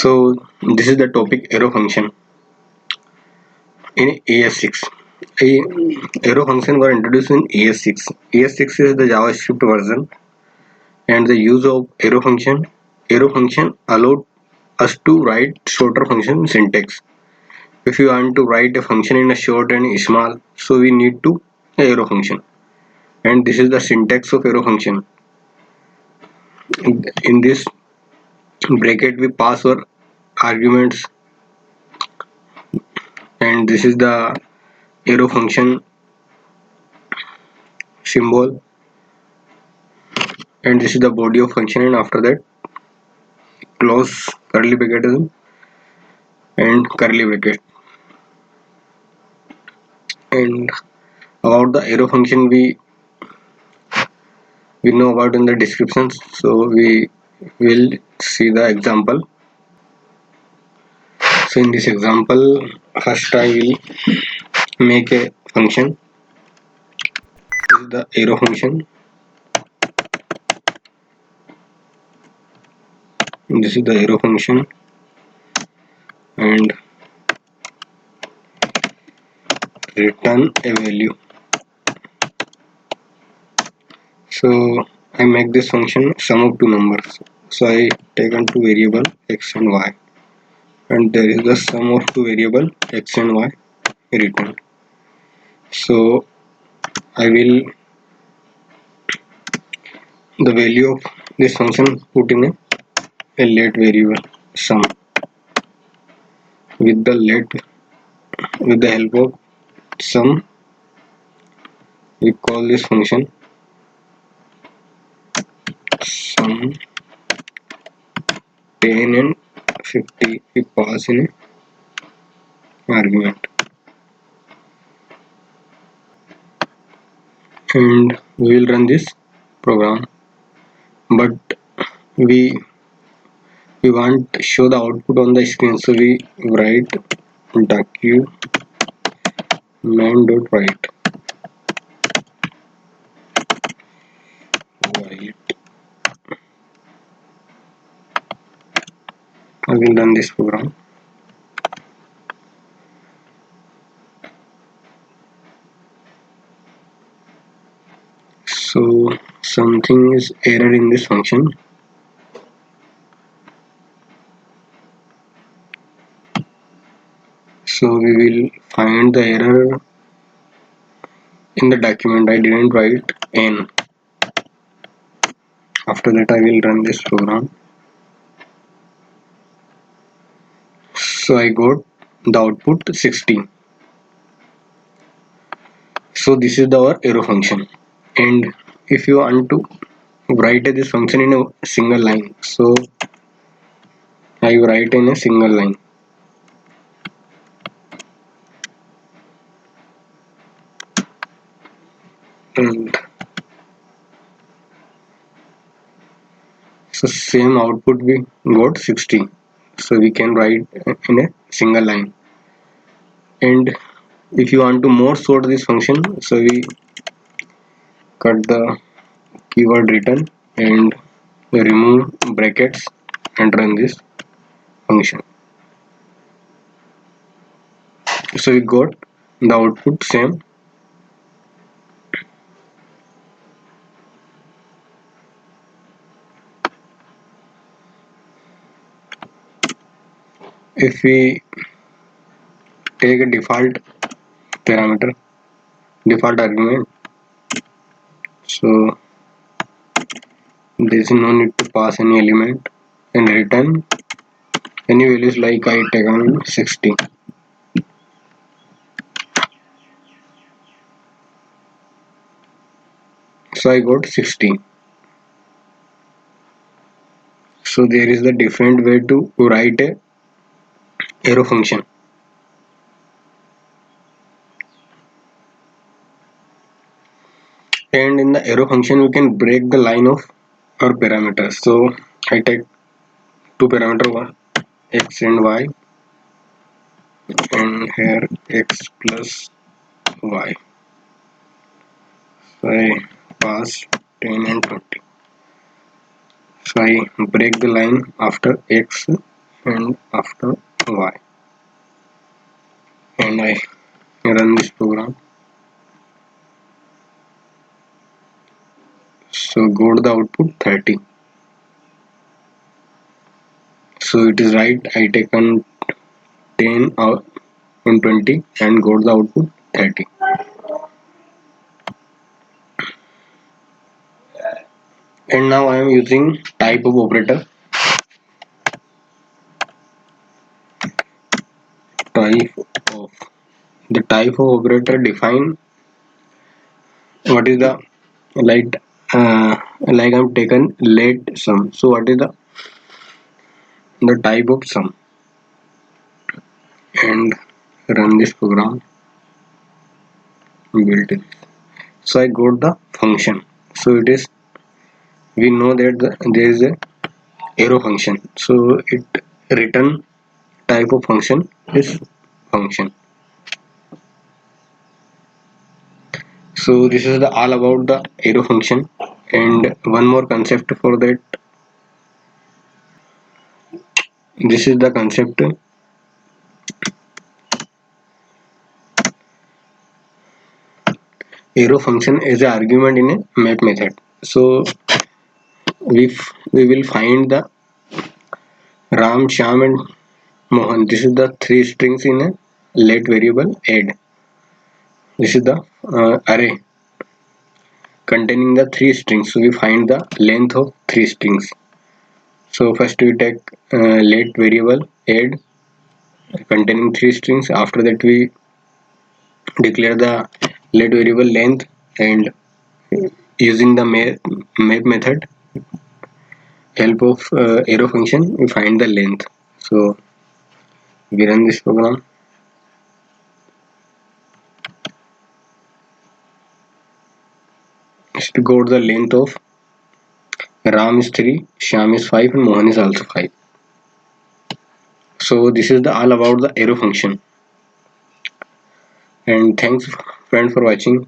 So this is the topic arrow function in AS6. Arrow function were introduced in AS6. AS6 is the JavaScript version, and the use of arrow function. Arrow function allowed us to write shorter function syntax. If you want to write a function in a short and small, so we need to arrow function, and this is the syntax of arrow function. In this bracket we pass our arguments, and this is the arrow function symbol, and this is the body of function, and after that close curly bracket and curly bracket. And about the arrow function we know about in the descriptions, so we will see the example. So in this example, first I will make a function. This is the arrow function, and this is the arrow function, and return a value. So I make this function sum of two numbers. So I take on two variable x and y, and there is the sum of two variable x and y return. So I will the value of this function put in a let variable sum. With the help of sum, we call this function sum 10 and 50. We pass in a argument, and we will run this program, but we want to show the output on the screen, so we write document.write I will run this program. So something is error in this function. So we will find the error in the document. I didn't write n. After that I will run this program. So I got the output 16. So this is our arrow function, and if you want to write this function in a single line, so I write in a single line. And so same output we got 60. So we can write in a single line. And if you want to more sort this function, so we cut the keyword return and remove brackets and run this function. So we got the output same. If we take a default parameter, default argument, so there is no need to pass any element, and return any values like I take on 60. So I got 60. So there is the different way to write a arrow function. And in the arrow function we can break the line of our parameters. So I take two parameter, one x and y, and here x plus y. So I pass 10 and 20. So I break the line after x and after y, and I run this program. So go to the output 30. So it is right, I taken 10 out in 20 and got the output 30. And now I am using type of operator. Type of the type of operator define what is the like like I'm taken let sum. So what is the type of sum, and run this program, build it. So I got the function. So it is, we know that there is a arrow function, so it return type of function is function. So this is the all about the arrow function. And one more concept for that, this is the concept, arrow function is an argument in a map method. So we will find the Ram, Shyam and Mohan. This is the three strings in a let variable add. This is the array containing the three strings. So we find the length of three strings. So first we take let variable add containing three strings. After that we declare the let variable length, and using the map method help of arrow function we find the length. So we run this program. Just go to the length of Ram is 3, Shyam is 5 and Mohan is also 5. So this is the all about the arrow function. And thanks friend for watching.